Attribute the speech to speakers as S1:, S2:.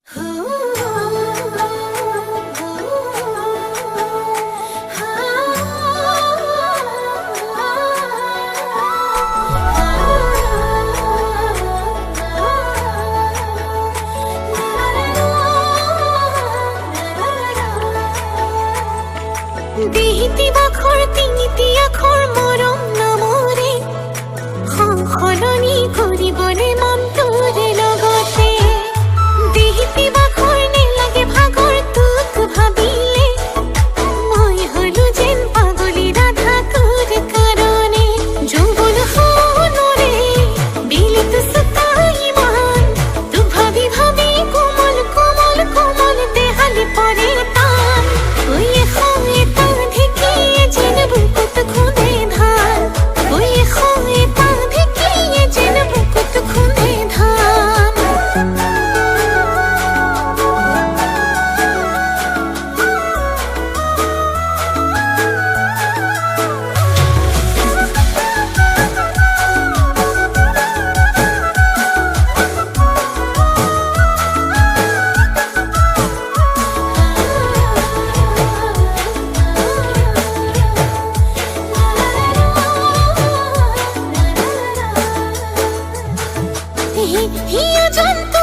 S1: দেহিতি বাখর তিনিটি আখর মরম নামরে সলনি কৰিবনে মন তোৰে লগতে দেহিতি বাখৰ নেলাগে ভাগৰ তোক ভাবিলে মই হলো যেন পাগলী ৰাধা তোৰ কাৰণে যৌৱন সোণৰে বিলিত সুতাইমান তোক ভাবি ভাবি কোমল কোমল কোমল দেহালি পৰে টান ওয়ে হয় তা ঢেকিয়ে যেন বুকুত খুঁদে ধান ওয়ে হয় তা ঢেকিয়ে যেন বুকুত খুঁদে ধান হিয়া জন্ত